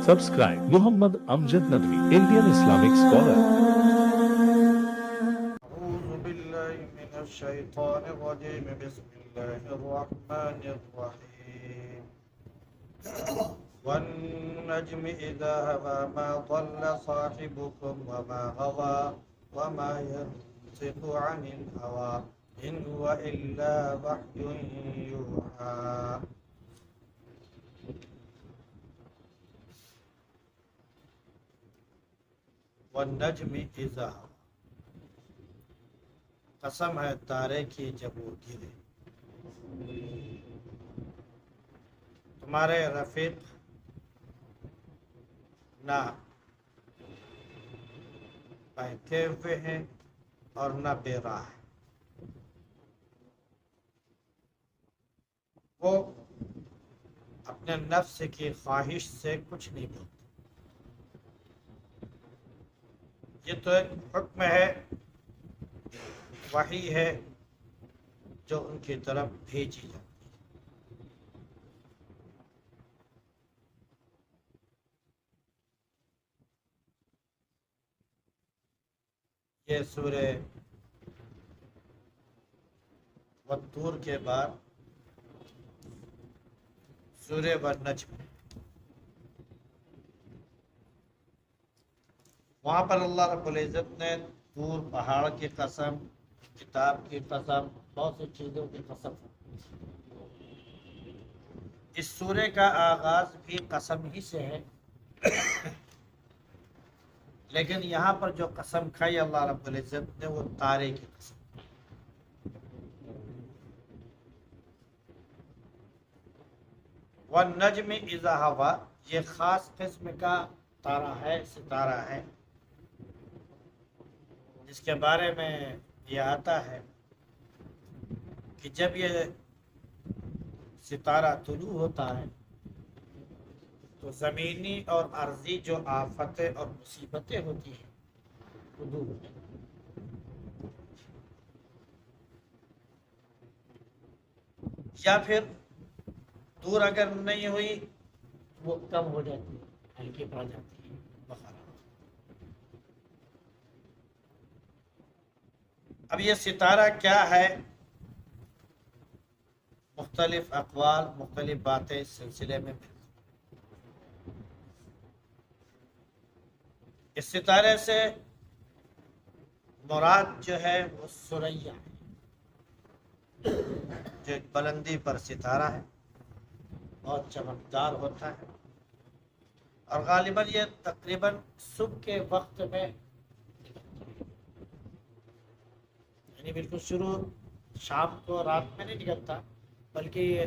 Subscribe Muhammad Amjad Nadwi, Indian Islamic scholar. أعوذ بالله من الشيطان الرجيم بسم الله الرحمن الرحيم والنجم إذا هوى ما ضل صاحبكم وما غوى وما ينطق عن الهوى إن هو إلا وحي يوحى والنجم إذا هوى قسم ہے تارے کی جب وہ گرے. تمہارے رفیق نہ بہتے ہوئے ہیں اور نہ بے راہ ہے. وہ اپنے نفس کی خواہش سے کچھ نہیں بولتے. یہ تو ایک حکم ہے، وحی ہے جو ان کی طرف بھیجی جاتی ہے. یہ سورہ والطور کے بعد سورہ والنجم، وہاں پر اللہ رب العزت نے طور پہاڑ کی قسم، کتاب کی قسم، بہت سی چیزوں کی قسم. اس سورے کا آغاز بھی قسم ہی سے ہے، لیکن یہاں پر جو قسم کھائی اللہ رب العزت نے وہ تارے کی قسم. والنجم اذا ہوا، یہ خاص قسم کا تارہ ہے، ستارہ ہے، جس کے بارے میں یہ آتا ہے کہ جب یہ ستارہ طلوع ہوتا ہے تو زمینی اور ارضی جو آفتیں اور مصیبتیں ہوتی ہیں وہ دور ہوتی ہیں. یا پھر دور اگر نہیں ہوئی وہ کم ہو جاتی ہے، ہلکی پڑ جاتی ہے، بخار. اب یہ ستارہ کیا ہے؟ مختلف اقوال، مختلف باتیں اس سلسلے میں ملتی. اس ستارے سے مراد جو ہے وہ سریا ہے، جو ایک بلندی پر ستارہ ہے، بہت چمکدار ہوتا ہے، اور غالباً یہ تقریباً صبح کے وقت میں، یعنی بالکل شروع شام کو، رات میں نہیں نکلتا، بلکہ یہ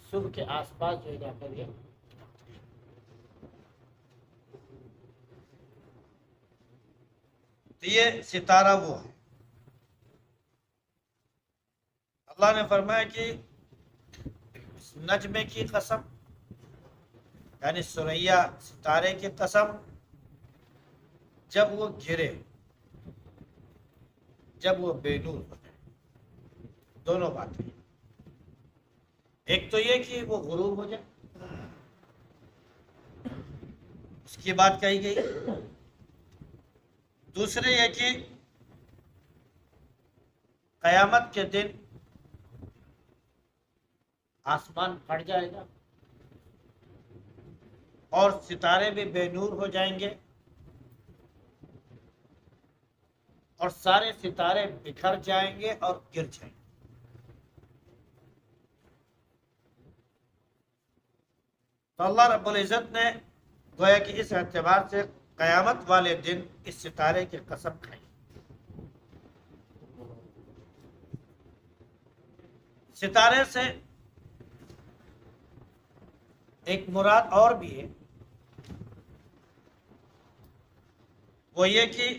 صبح کے آس پاس جو جا کر یہ. تو یہ ستارہ وہ ہے. اللہ نے فرمایا کہ اس نجمے کی قسم، یعنی سریا ستارے کی قسم، جب وہ گرے، جب وہ بے نور ہو جائے. دونوں باتیں، ایک تو یہ کہ وہ غروب ہو جائے، اس کی بات کہی گئی. دوسرے یہ کہ قیامت کے دن آسمان پھٹ جائے گا اور ستارے بھی بے نور ہو جائیں گے، اور سارے ستارے بکھر جائیں گے اور گر جائیں گے. تو اللہ رب العزت نے گویا کہ اس اعتبار سے قیامت والے دن اس ستارے کی قسم کھائی. ستارے سے ایک مراد اور بھی ہے، وہ یہ کہ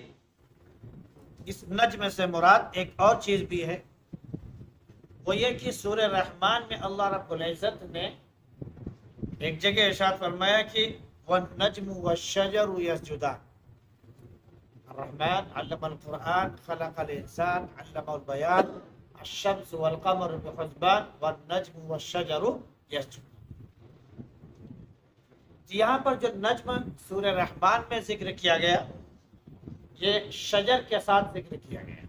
اس نجم سے مراد ایک اور چیز بھی ہے، وہ یہ کہ سورہ رحمان میں اللہ رب العزت نے ایک جگہ ارشاد فرمایا کہ والنجم والشجر یسجدان. الرحمن علم القرآن خلق الانسان علم البیان الشمس والقمر بحسبان والنجم والشجر یسجدان. یہاں پر جو نجم سورہ رحمان میں ذکر کیا گیا یہ شجر کے ساتھ ذکر کیا گیا.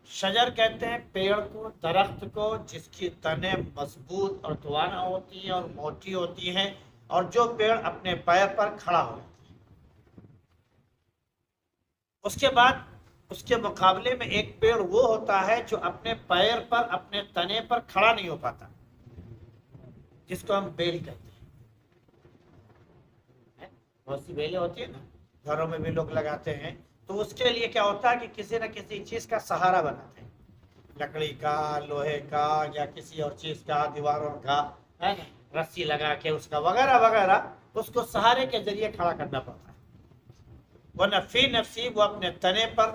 شجر کہتے ہیں پیڑ کو، درخت کو جس کی تنیں مضبوط اور توانا ہوتی ہیں اور موٹی ہوتی ہیں، اور جو پیڑ اپنے پیر پر کھڑا ہو جاتا ہے. اس کے بعد اس کے مقابلے میں ایک پیڑ وہ ہوتا ہے جو اپنے پیر پر، اپنے تنے پر کھڑا نہیں ہو پاتا، جس کو ہم بیل کہتے ہیں. بہت سی بیلیں ہوتی ہیں نا، گھروں میں بھی لوگ لگاتے ہیں. تو اس کے لیے کیا ہوتا ہے کہ کسی نہ کسی چیز کا سہارا بناتے ہیں، لکڑی کا، لوہے کا، یا کسی اور چیز کا، دیواروں کا، رسی لگا کے اس کا وغیرہ وغیرہ، اس کو سہارے کے ذریعے کھڑا کرنا پڑتا ہے. ورنہ فی نفسی وہ اپنے تنے پر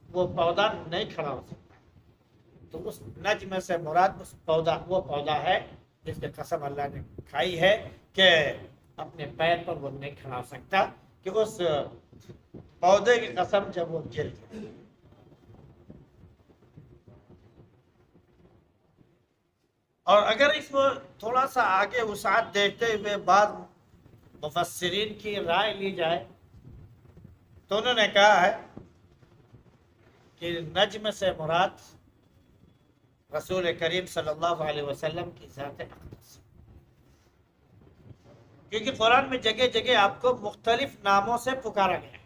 وہ پودا نہیں کھڑا ہو سکتا. تو اس نجم سے مراد وہ پودا ہے جس کی قسم اللہ نے کھائی ہے کہ اپنے پیر پر وہ نہیں کھڑا ہو سکتا، کہ اس پودے کی قسم جب وہ گر جائے. اور اگر اس کو تھوڑا سا آگے وسعت دیکھتے ہوئے بعض مفسرین کی رائے لی جائے تو انہوں نے کہا ہے کہ نجم سے مراد رسول کریم صلی اللہ علیہ وسلم کی ذات اقدس، کیونکہ قرآن میں جگہ جگہ آپ کو مختلف ناموں سے پکارا گیا ہے.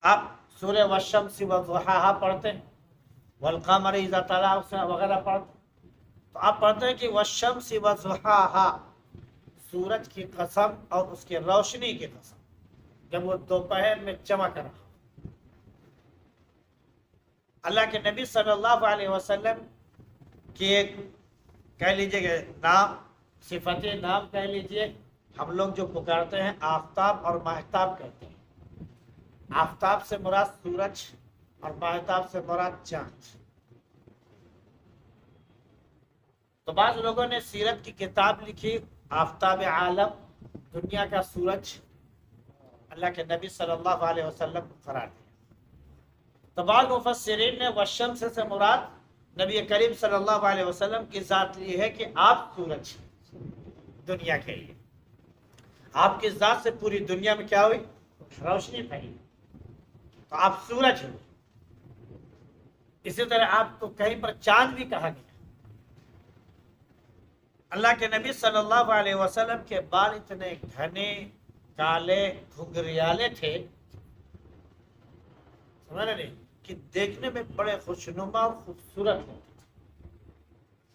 آپ سورہ والشمس والضحیٰ پڑھتے ہیں، والقمر اذا طلاها وغیرہ پڑھتے ہیں، تو آپ پڑھتے ہیں کہ والشمس والضحیٰ، سورج کی قسم اور اس کی روشنی کی قسم جب وہ دوپہر میں چمک رہا. اللہ کے نبی صلی اللہ علیہ وسلم کی ایک کہہ لیجئے کہ نام، صفت نام کہہ لیجئے، ہم لوگ جو پکارتے ہیں آفتاب اور ماہتاب کہتے ہیں. آفتاب سے مراد سورج اور ماہتاب سے مراد چاند. تو بعض لوگوں نے سیرت کی کتاب لکھی، آفتاب عالم، دنیا کا سورج اللہ کے نبی صلی اللہ علیہ وسلم کو قرار دیا. تو بعض مفسرین نے والشمس سے مراد نبی کریم صلی اللہ علیہ وسلم کی ذات لی ہے کہ آپ سورج دنیا کے لیے، آپ کی ذات سے پوری دنیا میں کیا ہوئی؟ روشنی پھیلی، تو آپ سورج ہوئے. اسی طرح آپ کو کہیں پر چاند بھی کہا گیا. اللہ کے نبی صلی اللہ علیہ وسلم کے بال اتنے گھنے، کالے، گھنگریالے تھے، سمجھ رہے نہیں، کہ دیکھنے میں بڑے خوشنما اور خوبصورت ہوتے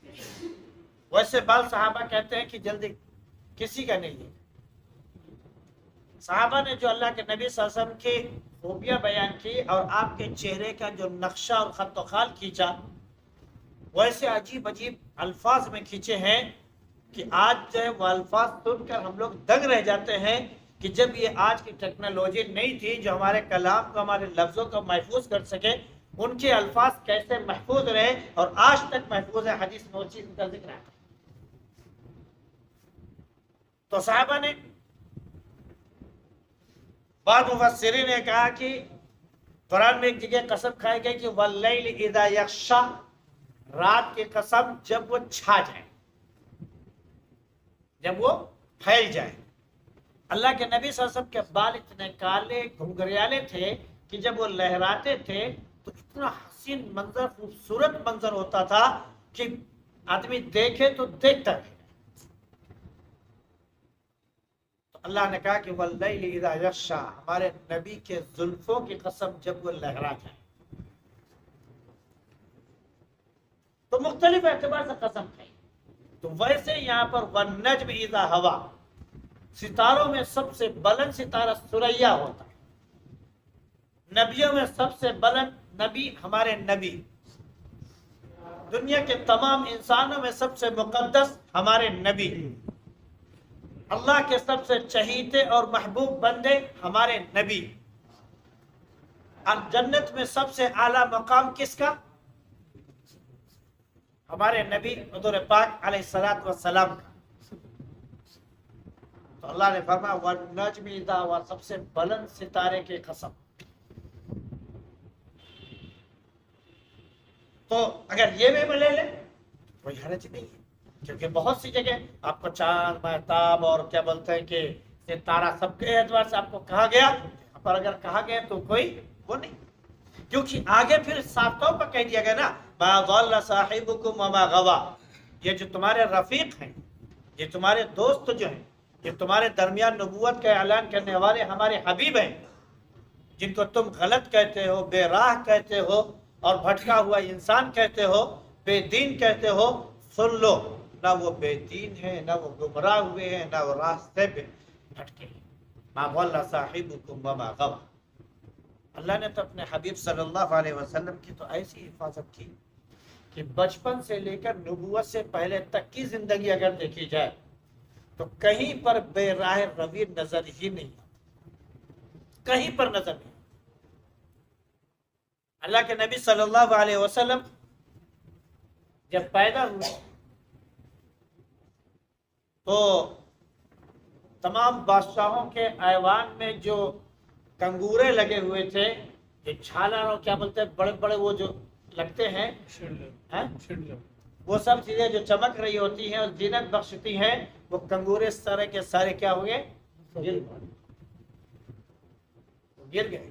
تھے. ویسے بال صحابہ کہتے ہیں کہ جلدی کسی کا نہیں ہے. صحابہ نے جو اللہ کے نبی صلی اللہ علیہ وسلم کی خوبیاں بیان کی اور آپ کے چہرے کا جو نقشہ اور خط و خال کھینچا، ویسے عجیب عجیب الفاظ میں کھینچے ہیں کہ آج جو ہے وہ الفاظ سن کر ہم لوگ دنگ رہ جاتے ہیں کہ جب یہ آج کی ٹیکنالوجی نہیں تھی جو ہمارے کلام کو، ہمارے لفظوں کو محفوظ کر سکے، ان کے الفاظ کیسے محفوظ رہے اور آج تک محفوظ ہے. حدیث میں وہ چیز کا ذکر ہے. تو صحابہ نے، بعض مفسرین نے کہا کہ قرآن میں ایک جگہ قسم کھائی گئی کہ واللیل اذا یغشا، رات کی قسم جب وہ چھا جائے، جب وہ پھیل جائے. اللہ کے نبی صلی اللہ علیہ وسلم کے بال اتنے کالے گھنگریالے تھے کہ جب وہ لہراتے تھے تو اتنا حسین منظر، خوبصورت منظر ہوتا تھا کہ آدمی دیکھے تو دیکھتا رہے. تو اللہ نے کہا کہ واللیل اذا یغشا، ہمارے نبی کے زلفوں کی قسم جب وہ لہرا جائے. تو مختلف اعتبار سے قسم کھائی. تو ویسے یہاں پر والنجم اذا ہوا، ستاروں میں سب سے بلند ستارہ ثریا ہوتا ہے. نبیوں میں سب سے بلند نبی ہمارے نبی، دنیا کے تمام انسانوں میں سب سے مقدس ہمارے نبی، اللہ کے سب سے چہیتے اور محبوب بندے ہمارے نبی. اور جنت میں سب سے اعلیٰ مقام کس کا؟ ہمارے نبی حضور پاک علیہ الصلوۃ والسلام کا. تو اللہ نے فرمایا والنجم اذا ہوا، سب سے بلند ستارے کی قسم. تو اگر یہ بھی لے لیں کوئی حرج نہیں ہے. کیونکہ بہت سی جگہ آپ کو چاند مہتاب اور کیا بولتے ہیں کہ ستارہ سب کے اعتبار سے آپ کو کہا گیا، پر اگر کہا گیا تو کوئی وہ نہیں، کیونکہ آگے پھر صاف طور پر کہہ دیا گیا نا ما ضل صاحبکم وما غوا، یہ جو تمہارے رفیق ہیں، یہ تمہارے دوست جو ہیں، یہ تمہارے درمیان نبوت کا اعلان کرنے والے ہمارے حبیب ہیں، جن کو تم غلط کہتے ہو، بے راہ کہتے ہو اور بھٹکا ہوا انسان کہتے ہو، بے دین کہتے ہو، سن لو نہ وہ بے دین ہے، نہ وہ گمراہ ہوئے ہیں، نہ وہ راستے پہ بھٹکے ہیں۔ ما ضل صاحبکم وما غوا۔ اللہ نے تو اپنے حبیب صلی اللہ علیہ وسلم کی تو ایسی حفاظت کی کہ بچپن سے لے کر نبوت سے پہلے تک کی زندگی اگر دیکھی جائے تو کہیں پر بے راہ روی نظر ہی نہیں، کہیں پر نظر نہیں۔ اللہ کے نبی صلی اللہ علیہ وسلم جب پیدا ہوئے تو تمام بادشاہوں کے ایوان میں جو کنگورے لگے ہوئے تھے، جو چھالا اور کیا بولتے ہیں بڑے بڑے وہ جو لگتے ہیں، وہ سب چیزیں جو چمک رہی ہوتی ہیں اور زینت بخشتی ہیں، وہ کنگورے سارے کے سارے کیا ہوئے؟ گر گئے۔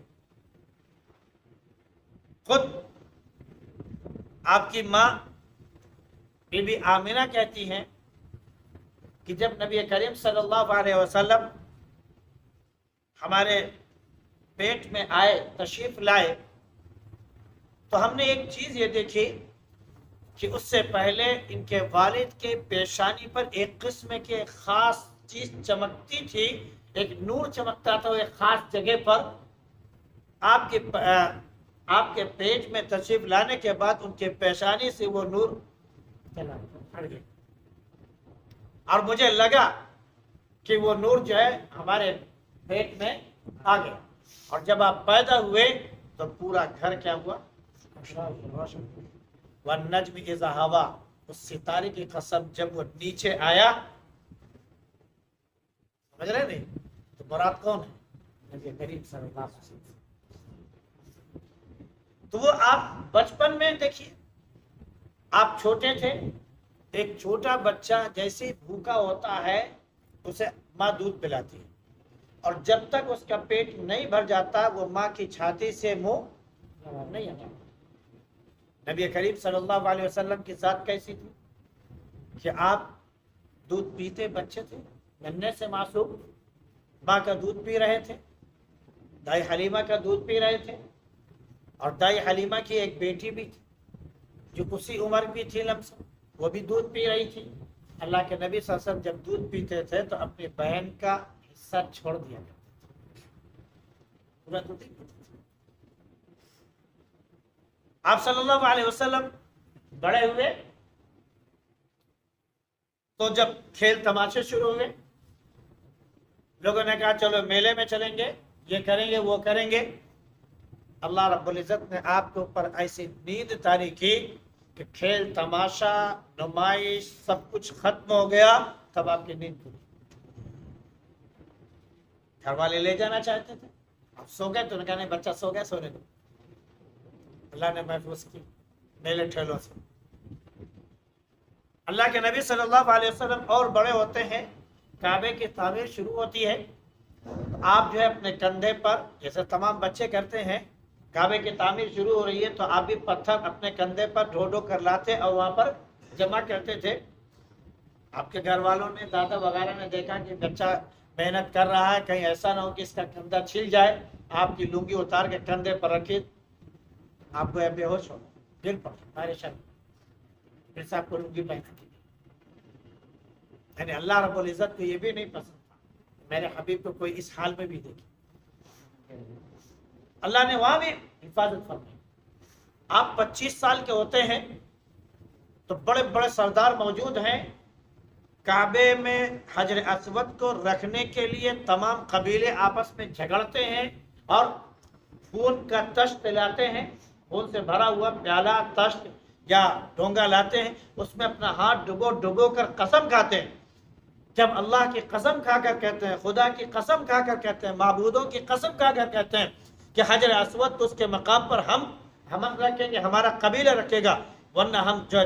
خود آپ کی ماں بی بی آمنہ کہتی ہیں کہ جب نبی کریم صلی اللہ علیہ وسلم ہمارے پیٹ میں آئے، تشریف لائے، تو ہم نے ایک چیز یہ دیکھی کہ اس سے پہلے ان کے والد کے پیشانی پر ایک قسم کے خاص چیز چمکتی تھی، ایک نور چمکتا تھا ایک خاص جگہ پر۔ آپ کے پیٹ میں تشریف لانے کے بعد ان کے پیشانی سے وہ نور چلا گیا، اور مجھے لگا کہ وہ نور جو ہے ہمارے پیٹ میں آ گیا، اور جب آپ پیدا ہوئے تو پورا گھر کیا ہوا؟ وَالنَّجْمِ إِذَا هَوَىٰ، اس ستارے کی قسم جب وہ نیچے آیا، سمجھ رہے نہیں؟ تو مراد کون ہے؟ نبی کریم صلی اللہ علیہ وسلم۔ تو وہ آپ بچپن میں دیکھیے، آپ چھوٹے تھے، ایک چھوٹا بچہ جیسے بھوکا ہوتا ہے اسے ماں دودھ پلاتی ہے، اور جب تک اس کا پیٹ نہیں بھر جاتا وہ ماں کی چھاتی سے منہ نہیں آتا۔ نبی کریم صلی اللہ علیہ وسلم کی ذات کیسی تھی کہ آپ دودھ پیتے بچے تھے، ننھے سے معصوم ماں کا دودھ پی رہے تھے، دائی حلیمہ کا دودھ پی رہے تھے، اور دائی حلیمہ کی ایک بیٹی بھی تھی جو اسی عمر بھی تھی لمسم، وہ بھی دودھ پی رہی تھی۔ اللہ کے نبی صلی اللہ علیہ وسلم جب دودھ پیتے تھے تو اپنی بہن کا حصہ چھوڑ دیا کرتے تھے، پورا دودھ نہیں پیتے تھے۔ آپ صلی اللہ علیہ وسلم بڑے ہوئے تو جب کھیل تماشے شروع ہوئے، لوگوں نے کہا چلو میلے میں چلیں گے، یہ کریں گے وہ کریں گے۔ اللہ رب العزت نے آپ کے اوپر ایسی نیند طاری کی کہ کھیل تماشا نمائش سب کچھ ختم ہو گیا، تب آپ کی نیند پوری۔ گھر والے لے جانا چاہتے تھے، آپ سو گئے تو انہوں نے کہا نہیں بچہ سو گیا، سونے دو۔ اللہ نے محفوظ کی میلے ٹھیلوں سے۔ اللہ کے نبی صلی اللہ علیہ وسلم اور بڑے ہوتے ہیں، کعبے کی تعمیر شروع ہوتی ہے، آپ جو ہے اپنے کندھے پر، جیسے تمام بچے کرتے ہیں، کعبے کی تعمیر شروع ہو رہی ہے تو آپ بھی پتھر اپنے کندھے پر ڈھو ڈھو کر لاتے اور وہاں پر جمع کرتے تھے۔ آپ کے گھر والوں نے، دادا وغیرہ نے دیکھا کہ بچہ محنت کر رہا ہے، کہیں ایسا نہ ہو کہ اس کا کندھا چھل جائے، آپ کی لنگی اتار کے کندھے پر رکھی، آپ کو بے ہوش ہو گر پڑ ہمارے شرم، پھر سے آپ کو لنگی پہنا دی۔ یعنی اللہ رب العزت کو یہ بھی نہیں پسند تھا میرے حبیب کو کوئی اس حال میں بھی دیکھے۔ اللہ نے وہاں بھی حفاظت فرمائی۔ آپ 25 سال کے ہوتے ہیں تو بڑے بڑے سردار موجود ہیں، کعبے میں حجر اسود کو رکھنے کے لیے تمام قبیلے آپس میں جھگڑتے ہیں اور خون کا تشت لاتے ہیں، خون سے بھرا ہوا پیالہ، تشت یا ڈونگا لاتے ہیں، اس میں اپنا ہاتھ ڈبو ڈبو کر قسم کھاتے ہیں۔ جب اللہ کی قسم کھا کر کہتے ہیں، خدا کی قسم کھا کر کہتے ہیں، معبودوں کی قسم کھا کر کہتے ہیں کہ حجر اسود تو اس کے مقام پر ہم رکھیں گے، ہمارا قبیلہ رکھے گا، ورنہ ہم جو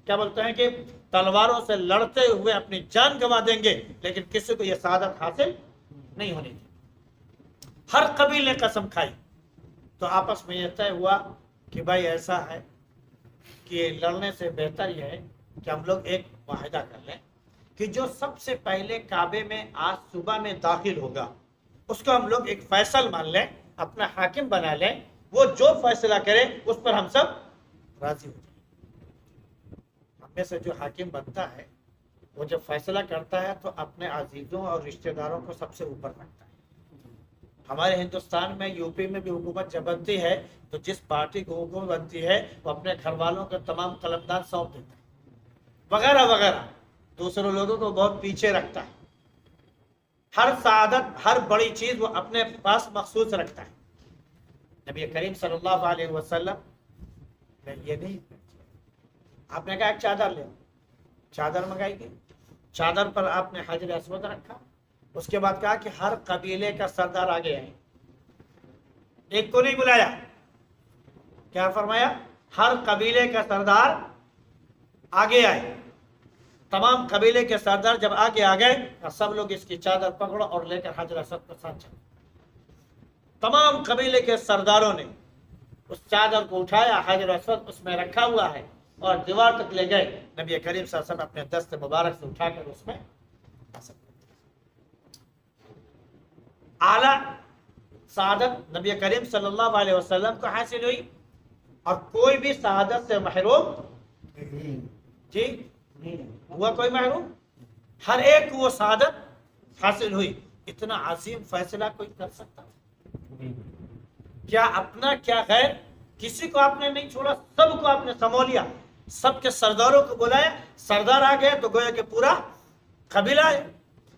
کیا بولتے ہیں کہ تلواروں سے لڑتے ہوئے اپنی جان گنوا دیں گے، لیکن کسی کو یہ سعادت حاصل نہیں ہونی تھی۔ ہر قبیل نے قسم کھائی، تو آپس میں یہ طے ہوا کہ بھائی ایسا ہے کہ لڑنے سے بہتر یہ ہے کہ ہم لوگ ایک معاہدہ کر لیں کہ جو سب سے پہلے کعبے میں آج صبح میں داخل ہوگا اس کو ہم لوگ ایک فیصل مان لیں، اپنا حاکم بنا لیں، وہ جو فیصلہ کرے اس پر ہم سب راضی ہو جائیں۔ ہم میں سے جو حاکم بنتا ہے وہ جب فیصلہ کرتا ہے تو اپنے عزیزوں اور رشتہ داروں کو سب سے اوپر رکھتا ہے۔ ہمارے ہندوستان میں، یو پی میں بھی حکومت جب بنتی ہے تو جس پارٹی کو حکومت بنتی ہے وہ اپنے گھر والوں کے تمام قلمدان سونپ دیتا ہے وغیرہ وغیرہ، دوسرے لوگوں کو بہت پیچھے رکھتا ہے، ہر سعادت ہر بڑی چیز وہ اپنے پاس مخصوص رکھتا ہے۔ نبی کریم صلی اللہ علیہ وسلم نے یہ نہیں، آپ نے کہا ایک چادر لے، چادر منگائی گئی، چادر پر آپ نے حجر اسود رکھا، اس کے بعد کہا کہ ہر قبیلے کا سردار آگے آئے، ایک کو نہیں بلایا، کیا فرمایا؟ ہر قبیلے کا سردار آگے آئے۔ تمام قبیلے کے سردار جب آگے آ گئے تو سب لوگ اس کی چادر پکڑو اور لے کر حجر اسود کے ساتھ چلے۔ تمام قبیلے کے سرداروں نے اس چادر کو اٹھایا، حجر اسود اس میں رکھا ہوا ہے، اور دیوار تک لے گئے۔ نبی کریم صلی اللہ علیہ وسلم اپنے دست مبارک سے اٹھا کر اس میں اعلیٰ سعادت نبی کریم صلی اللہ علیہ وسلم کو حاصل ہوئی، اور کوئی بھی سعادت سے محروم جی ہوا، کوئی محروم، ہر ایک کو وہ سعادت حاصل ہوئی۔ اتنا عظیم فیصلہ کوئی کر سکتا تھا؟ کیا اپنا کیا غیر، کسی کو آپ نے نہیں چھوڑا، سب کو آپ نے سمو لیا، سب کے سرداروں کو بلایا، سردار آ گئے تو گویا کہ پورا قبیلہ ہے۔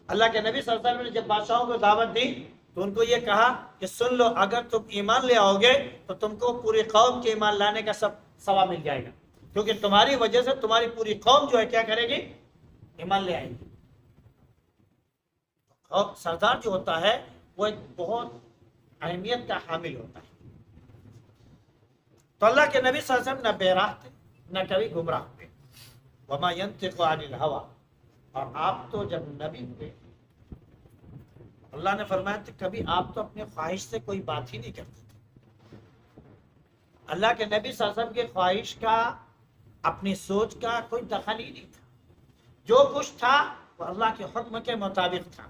اللہ کے نبی صلی اللہ علیہ وسلم نے جب بادشاہوں کو دعوت دی تو ان کو یہ کہا کہ سن لو، اگر تم ایمان لے آؤ گے تو تم کو پوری قوم کے ایمان لانے کا سب ثواب مل جائے گا، کیونکہ تمہاری وجہ سے تمہاری پوری قوم جو ہے کیا کرے گی؟ ایمان لے آئے گی۔ اور سردار جو ہوتا ہے وہ ایک بہت اہمیت کا حامل ہوتا ہے۔ تو اللہ کے نبی صلی اللہ علیہ وسلم نہ بے راہ تھے، نہ کبھی گمراہ ہوئے۔ وما ينطق عن الهوى، اور آپ تو جب نبی ہوئے اللہ نے فرمایا کہ کبھی آپ تو اپنے خواہش سے کوئی بات ہی نہیں کرتے تھے۔ اللہ کے نبی صلی اللہ علیہ وسلم کی خواہش کا، اپنی سوچ کا کوئی دخل ہی نہیں تھا، جو کچھ تھا وہ اللہ کے حکم کے مطابق تھا۔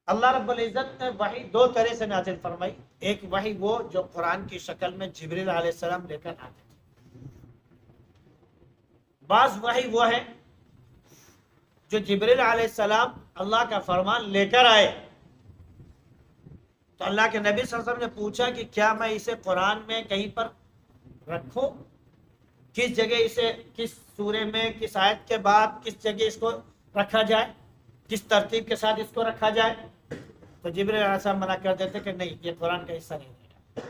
اللہ رب العزت نے وحی دو طرح سے نازل فرمائی، ایک وحی وہ جو قرآن کی شکل میں جبریل علیہ السلام لے کر آتے تھے، بعض وحی وہ ہے جو جبریل علیہ السلام اللہ کا فرمان لے کر آئے۔ تو اللہ کے نبی صلی اللہ علیہ وسلم نے پوچھا کہ کیا میں اسے قرآن میں کہیں پر رکھوں، کس جگہ اسے، کس سورے میں، کس آیت کے بعد کس جگہ اس کو رکھا جائے، کس ترتیب کے ساتھ اس کو رکھا جائے؟ تو جبریل علیہ السلام منع کر دیتے کہ نہیں، یہ قرآن کا حصہ نہیں ہے،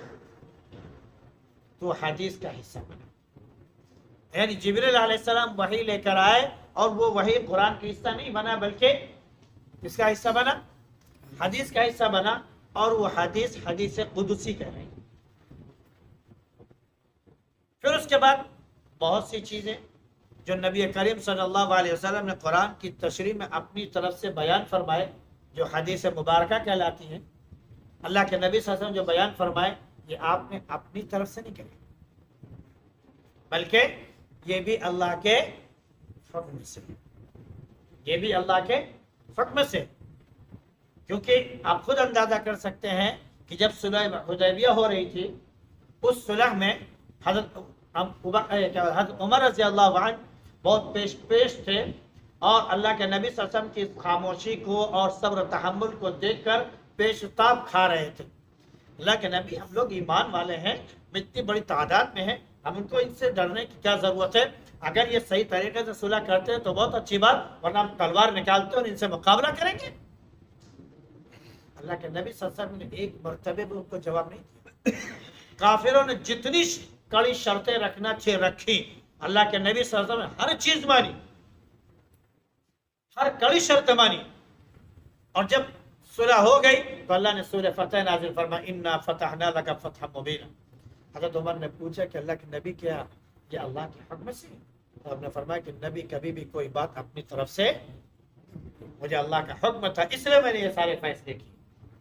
تو حدیث کا حصہ بنا۔ یعنی جبریل علیہ السلام وحی لے کر آئے اور وہ وحی قرآن کا حصہ نہیں بنا، بلکہ کس کا حصہ بنا؟ حدیث کا حصہ بنا، اور وہ حدیث حدیث قدسی کہہ رہی۔ پھر اس کے بعد بہت سی چیزیں جو نبی کریم صلی اللہ علیہ وسلم نے قرآن کی تشریح میں اپنی طرف سے بیان فرمائے، جو حدیث مبارکہ کہلاتی ہیں، اللہ کے نبی صلی اللہ علیہ وسلم جو بیان فرمائے یہ آپ نے اپنی طرف سے نہیں کہے، بلکہ یہ بھی اللہ کے حکم سے، یہ بھی اللہ کے حکم سے، کیونکہ آپ خود اندازہ کر سکتے ہیں کہ جب صلح حدیبیہ ہو رہی تھی، اس صلح میں حضرت عمر رضی اللہ عنہ بہت پیش تھے، اور اللہ کے نبی صلی اللہ علیہ وسلم کی خاموشی کو اور صبر و تحمل کو دیکھ کر پیشتاب کھا رہے تھے۔ اللہ کے نبی، ہم لوگ ایمان والے ہیں، اتنی بڑی تعداد میں ہیں، ہم ان کو ان سے ڈرنے کی کیا ضرورت ہے؟ اگر یہ صحیح طریقے سے صلح کرتے ہیں تو بہت اچھی بات، ورنہ ہم تلوار نکالتے اور ان سے مقابلہ کریں گے۔ اللہ کے نبی صلی اللہ علیہ وسلم نے ایک مرتبہ بھی ان کو جواب نہیں دیا۔ کافروں نے جتنی کڑی شرطیں رکھنا چاہیے رکھی، اللہ کے نبی صلی اللہ علیہ وسلم نے ہر چیز مانی، ہر کڑی شرط مانی، اور جب صلح ہو گئی تو اللہ نے سورہ فتح نازل فرمایا، انا فتحنا لک فتحا مبینا، حضرت عمر نے پوچھا کہ اللہ کے نبی کیا یہ اللہ کے حکم سے؟ تو آپ نے فرمایا کہ نبی کبھی بھی کوئی بات اپنی طرف سے، مجھے اللہ کا حکم تھا اس لیے میں نے یہ سارے فیصلے کیے،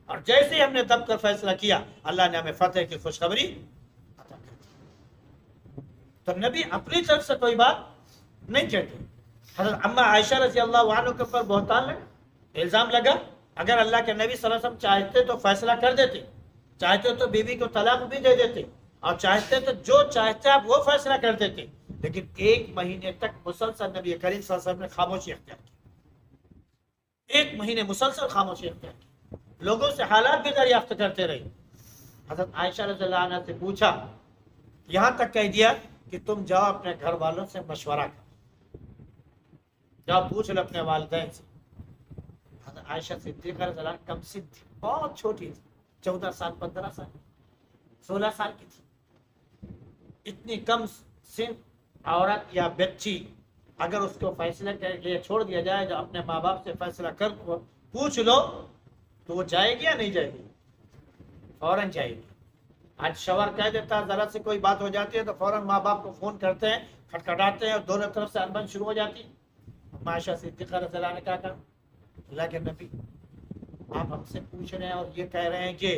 اور جیسے ہی ہم نے دب کر فیصلہ کیا اللہ نے ہمیں فتح کی خوشخبری عطا کر دی۔ تو نبی اپنی طرف سے کوئی بات نہیں کہتے۔ حضرت اما عائشہ رضی اللہ عنہ کے اوپر بہتان لگا، الزام لگا، اگر اللہ کے نبی صلی اللہ علیہ وسلم چاہتے تو فیصلہ کر دیتے، چاہتے تو بیوی کو طلاق بھی دے دیتے، اور چاہتے تو جو چاہتے آپ وہ فیصلہ کر دیتے، لیکن 1 مہینے تک مسلسل نبی کریم صلی اللہ علیہ وسلم نے خاموشی اختیار کی، 1 مہینے مسلسل خاموشی اختیار کی، لوگوں سے حالات بھی دریافت کرتے رہے۔ حضرت عائشہ رضی اللہ عنہ سے پوچھا، یہاں تک کہہ دیا کہ تم جاؤ اپنے گھر والوں سے مشورہ کرو، جاؤ پوچھ لو اپنے والدین سے۔ حضرت عائشہ صدیقہ رضی اللہ عنہ کم سن تھی، بہت چھوٹی تھی، 14 سال 15 سال 16 سال کی تھی۔ اتنی کم سن عورت یا بچی اگر اس کو فیصلہ کے لیے چھوڑ دیا جائے، جو اپنے ماں باپ سے فیصلہ کر پوچھ لو، تو وہ جائے گی یا نہیں جائے گی؟ فوراً جائے گی۔ آج شوہر کہہ دیتا ہے، ذرا سے کوئی بات ہو جاتی ہے تو فوراً ماں باپ کو فون کرتے ہیں، کھٹکھٹاتے ہیں، اور دونوں طرف سے انبن شروع ہو جاتی ہے۔ عائشہ صدیقہ رضی اللہ عنہ نے کہا کہ اللہ کے نبی آپ ہم سے پوچھ رہے ہیں اور یہ کہہ رہے ہیں کہ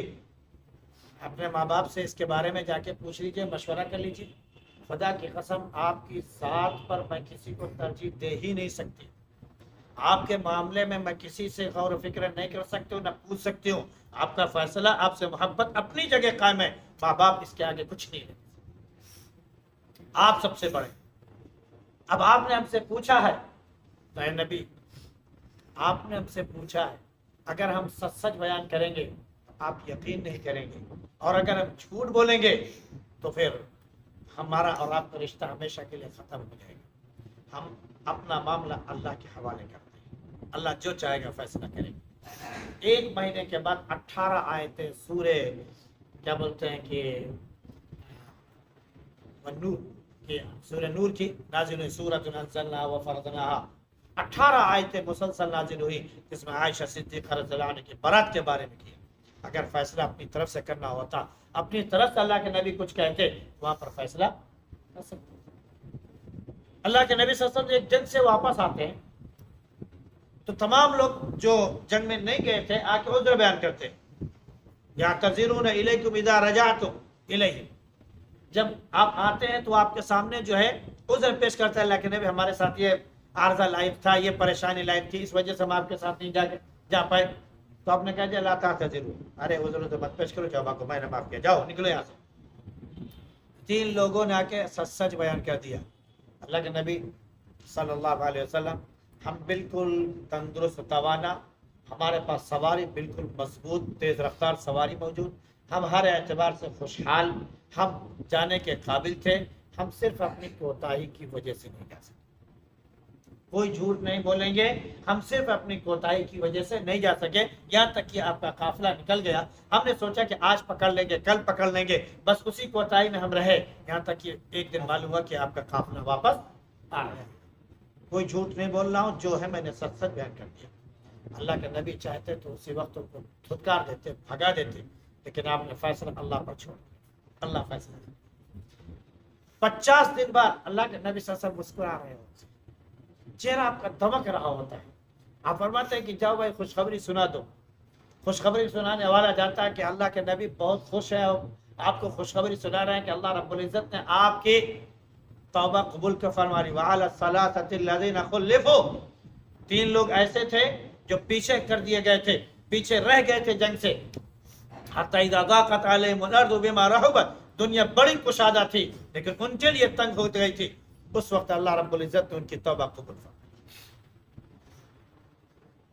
اپنے ماں باپ سے اس کے بارے میں جا کے پوچھ لیجئے، مشورہ کر لیجئے۔ خدا کی قسم آپ کی ذات پر میں کسی کو ترجیح دے ہی نہیں سکتی، آپ کے معاملے میں میں کسی سے غور و فکر نہیں کر سکتی ہوں، نہ پوچھ سکتی ہوں۔ آپ کا فیصلہ، آپ سے محبت اپنی جگہ قائم ہے، ماں باپ اس کے آگے کچھ نہیں ہے، آپ سب سے بڑے۔ اب آپ نے ہم سے پوچھا ہے تو اے نبی آپ نے ہم سے پوچھا ہے، اگر ہم سچ سچ بیان کریں گے آپ یقین نہیں کریں گے، اور اگر ہم جھوٹ بولیں گے تو پھر ہمارا اور آپ کا رشتہ ہمیشہ کے لیے ختم ہو جائے گا۔ ہم اپنا معاملہ اللہ کے حوالے کرتے ہیں، اللہ جو چاہے گا فیصلہ کرے گا۔ 1 مہینے کے بعد 18 آیتیں سورہ کیا بولتے ہیں کہ نور کی، سورہ نور کی نازل ہوئی، سورۃ انزلناها وفرضناها، 18 آیتیں مسلسل نازل ہوئی جس میں عائشہ صدیقہ رضی اللہ عنہ کی برات کے بارے میں کیا۔ اگر فیصلہ اپنی طرف سے کرنا ہوتا، اپنی طرف سے اللہ کے نبی کچھ کہتے، وہاں پر فیصلہ کر سکتے۔ اللہ کے نبی صلی اللہ علیہ وسلم ایک جنگ سے واپس آتے ہیں تو تمام لوگ جو جنگ میں نہیں گئے تھے آ کے عذر بیان کرتے، یعتذرون الیکم اذا رجعتم الیہم، جب آپ آتے ہیں تو آپ کے سامنے جو ہے عذر پیش کرتا ہے، اللہ کے نبی ہمارے ساتھ یہ عارضہ لائق تھا، یہ پریشانی لائق تھی، اس وجہ سے ہم آپ کے ساتھ نہیں جا پائے۔ تو آپ نے کہا جی اللہ تعتذروا، ارے عذر تو مت پیش کرو، جب آپ کو میں نے معاف کیا، جاؤ نکلو یہاں سے۔ 3 لوگوں نے آ کے سچ سچ بیان کر دیا۔ اللہ کے نبی صلی اللہ علیہ وسلم، ہم بالکل تندرست توانا، ہمارے پاس سواری بالکل مضبوط تیز رفتار سواری موجود، ہم ہر اعتبار سے خوشحال، ہم جانے کے قابل تھے، ہم صرف اپنی کوتاہی کی وجہ سے نہیں جا سکتے، کوئی جھوٹ نہیں بولیں گے، ہم صرف اپنی کوتاہی کی وجہ سے نہیں جا سکے، یہاں تک کہ آپ کا قافلہ نکل گیا، ہم نے سوچا کہ آج پکڑ لیں گے، کل پکڑ لیں گے، بس اسی کوتاہی میں ہم رہے، یہاں تک کہ ایک دن معلوم ہوا کہ آپ کا قافلہ واپس آ رہا ہے۔ کوئی جھوٹ نہیں بول رہا ہوں، جو ہے میں نے سچ سچ بیان کر دیا۔ اللہ کے نبی چاہتے تو اسی وقت ان کو دھتکار دیتے، بھگا دیتے، لیکن آپ نے فیصلہ اللہ پر چھوڑ دیا، اللہ فیصلہ دیا۔ 50 دن بعد اللہ کے نبی صلی اللہ علیہ وسلم مسکرا رہے ہوتے، چہرہ آپ کا دمک رہا ہوتا ہے، آپ فرماتے ہیں کہ جاؤ بھائی خوشخبری سنا دو۔ خوشخبری سنانے والا جانتا ہے کہ اللہ کے نبی بہت خوش ہے اور آپ کو خوشخبری سنا رہے ہیں کہ اللہ رب العزت نے آپ کی توبہ قبول کر فرما لی۔ وعلی الثلاثة الذین خلفوا، 3 لوگ ایسے تھے جو پیچھے کر دیے گئے تھے، پیچھے رہ گئے تھے جنگ سے، حتی اذا ضاقت علیہم الارض بما رحبت، دنیا بڑی کشادہ تھی لیکن ان کے لیے تنگ ہو گئی تھی، اس وقت اللہ رب العزت نے ان کی توبہ قبول فرمائی،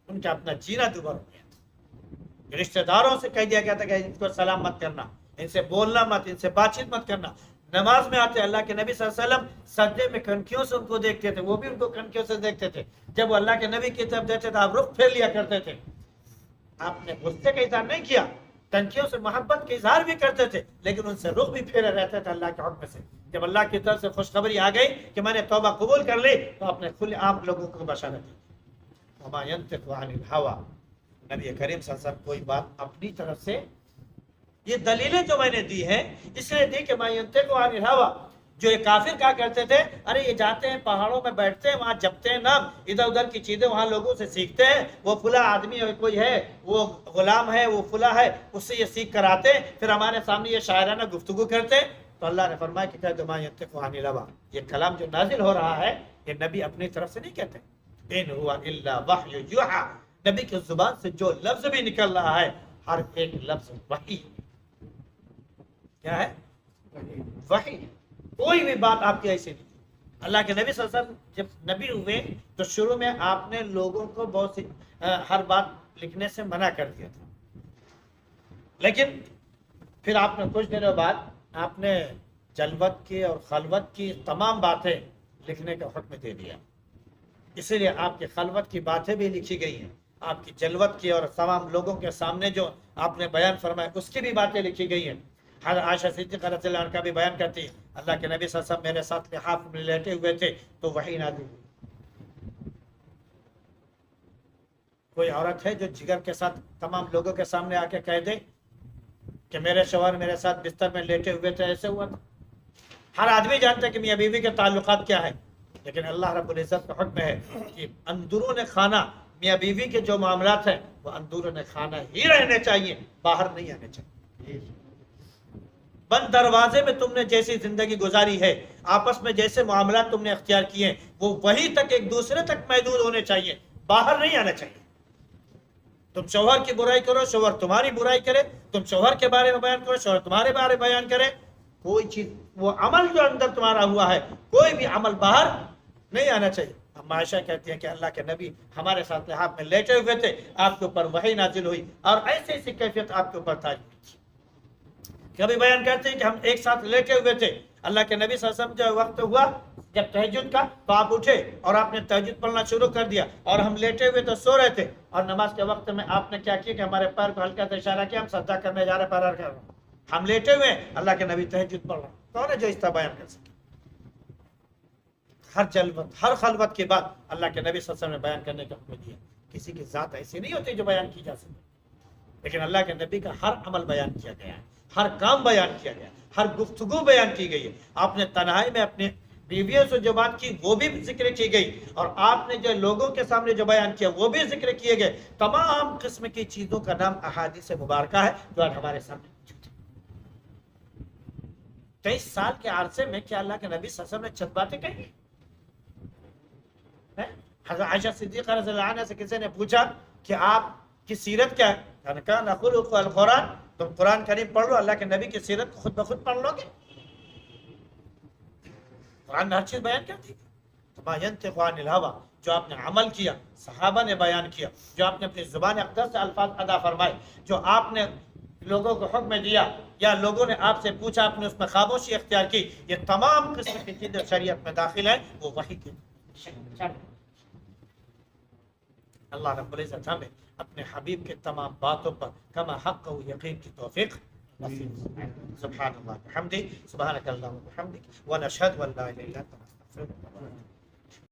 ان کا اپنا جینا دوبارہ ہو گیا تھا۔ رشتہ داروں سے کہہ دیا گیا تھا کہ ان کو سلام مت کرنا، ان سے بولنا مت، ان سے بات چیت مت کرنا۔ نماز میں آتے اللہ کے نبی صلی اللہ علیہ وسلم سجدے میں کنکھیوں سے ان کو دیکھتے تھے، وہ بھی ان کو کنکھیوں سے دیکھتے تھے، جب وہ اللہ کے نبی کی طرف دیتے تھے آپ رخ پھیر لیا کرتے تھے۔ آپ نے غصے کا اظہار نہیں کیا، کنکھیوں سے محبت کا اظہار بھی کرتے تھے، لیکن ان سے رخ بھی پھیرے رہتے تھے اللہ کے حکم سے۔ جب اللہ کی طرف سے خوشخبری آ گئی کہ میں نے توبہ قبول کر لی تو آپ نے کھلے عام لوگوں کو بشارت دی۔ وما ينطق عن الهوى، نبی کریم صلی اللہ علیہ وسلم کوئی بات اپنی طرف سے یہ دلیلیں جو میں نے دی ہیں اس لیے دی کہ ما ینطق عن الہوی، جو یہ کافر کہا کرتے تھے ارے یہ جاتے ہیں پہاڑوں میں بیٹھتے ہیں وہاں جپتے ہیں نام، ادھر ادھر کی چیزیں وہاں لوگوں سے سیکھتے ہیں، وہ فلاں آدمی کوئی ہے، وہ غلام ہے، وہ فلاں ہے، اس سے یہ سیکھ کر آتے ہیں، پھر ہمارے سامنے یہ شاعرانہ گفتگو کرتے ہیں۔ تو اللہ نے فرمایا کہ کہہ دو ما ینطق عن الہوی، یہ کلام جو نازل ہو رہا ہے یہ نبی اپنی طرف سے نہیں کہتے، ان هو الا وحی یوحی، نبی کی زبان سے جو لفظ بھی نکل رہا ہے ہر ایک لفظ وحی، کیا ہے؟ وحی، کوئی بھی بات آپ کی ایسی نہیں۔ اللہ کے نبی صلی اللہ علیہ وسلم جب نبی ہوئے تو شروع میں آپ نے لوگوں کو بہت سی ہر بات لکھنے سے منع کر دیا تھا، لیکن پھر آپ نے کچھ دنوں بعد آپ نے جلوت کی اور خلوت کی تمام باتیں لکھنے کا حکم دے دیا، اسی لیے آپ کی خلوت کی باتیں بھی لکھی گئی ہیں، آپ کی جلوت کی اور تمام لوگوں کے سامنے جو آپ نے بیان فرمایا اس کی بھی باتیں لکھی گئی ہیں۔ حضرت عائشہ صدیقہ رضی اللہ عنہ کا بھی بیان کرتی ہے اللہ کے نبی صلی اللہ علیہ وسلم میرے ساتھ لحاف میں لیٹے ہوئے تھے تو وحی نازل ہوئی۔ کوئی عورت ہے جو جگر کے ساتھ تمام لوگوں کے سامنے آ کے کہہ دے کہ میرے شوہر میرے ساتھ بستر میں لیٹے ہوئے تھے، ایسے ہوا تھا؟ ہر آدمی جانتا ہے کہ میاں بیوی کے تعلقات کیا ہے، لیکن اللہ رب العزت کا حکم ہے کہ اندرون خانہ میاں بیوی کے جو معاملات ہیں وہ اندرون خانہ ہی رہنے چاہیے، باہر نہیں آنے چاہیے۔ بند دروازے میں تم نے جیسی زندگی گزاری ہے، آپس میں جیسے معاملات تم نے اختیار کیے ہیں وہ وہی تک ایک دوسرے تک محدود ہونے چاہیے، باہر نہیں آنا چاہیے۔ تم شوہر کی برائی کرو، شوہر تمہاری برائی کرے، تم شوہر کے بارے میں بیان کرو، شوہر تمہارے بارے میں بیان کرے، کوئی چیز وہ عمل جو اندر تمہارا ہوا ہے کوئی بھی عمل باہر نہیں آنا چاہیے۔ ہم عائشہ کہتی ہیں کہ اللہ کے نبی ہمارے ساتھ لحاف میں لیٹے ہوئے تھے، آپ کے اوپر وحی نازل ہوئی اور ایسی ایسی کیفیت آپ کے اوپر تاری ہوئی تھی۔ کبھی بیان کرتے ہیں کہ ہم ایک ساتھ لیٹے ہوئے تھے، اللہ کے نبی صلی اللہ علیہ وسلم جو وقت ہوا جب تہجد کا تو آپ اٹھے اور آپ نے تہجد پڑھنا شروع کر دیا، اور ہم لیٹے ہوئے تو سو رہے تھے، اور نماز کے وقت میں آپ نے کیا کیا کہ ہمارے پیر کو ہلکا سے اشارہ کیا، ہم سجدہ کرنے جا رہے ہیں، پیر کر رہے ہیں، ہم لیٹے ہوئے ہیں، اللہ کے نبی تہجد پڑھ رہے ہیں۔ کون ہے جو اس طرح بیان کر سکے؟ ہر جلوت ہر خلوت کے بعد اللہ کے نبی صلی اللہ علیہ وسلم نے بیان کرنے کا حکم دیا۔ کسی کی ذات ایسی نہیں ہوتی جو بیان کی جا سکے، لیکن اللہ کے نبی کا ہر عمل بیان کیا گیا ہے، ہر کام بیان کیا گیا ہے، ہر گفتگو بیان کی گئی ہے۔ آپ نے تنہائی میں اپنے بیویوں سے جو بات کی وہ بھی ذکر کی گئی، اور آپ نے جو لوگوں کے سامنے جو بیان کیا وہ بھی ذکر کیے گئے۔ تمام قسم کی چیزوں کا نام احادیث مبارکہ ہے جو آج ہمارے سامنے موجود ہے۔ 23 سال کے عرصے میں کیا اللہ کے نبی صلی اللہ علیہ وسلم نے چند باتیں کہی؟ حضرت عائشہ صدیقہ رضی اللہ عنہ سے کسی نے پوچھا کہ آپ کی سیرت کیا ہے؟ کہا نخلق القرآن، تم قرآن کریم پڑھ لو، اللہ کے نبی کی سیرت خود بخود پڑھ لو گے۔ قرآن نے ہر چیز بیان کر دی۔ ما ینطق عن الہوی، جو آپ نے عمل کیا صحابہ نے بیان کیا، جو آپ نے اپنی زبان اقدس سے الفاظ ادا فرمائے، جو آپ نے لوگوں کو حکم دیا یا لوگوں نے آپ سے پوچھا آپ نے اس میں خاموشی اختیار کی، یہ تمام قسم کی چیزیں شریعت میں داخل ہیں، وہ وحی کی۔ اللہ رب العزت ہمیں اپنے حبیب کے تمام باتوں پر کما حق و یقین کی توفیق نصیب۔ سبحان اللہ بحمدہ، سبحانک اللہم وبحمدک، ونشہد ان لا الہ الا انت، نستغفرک۔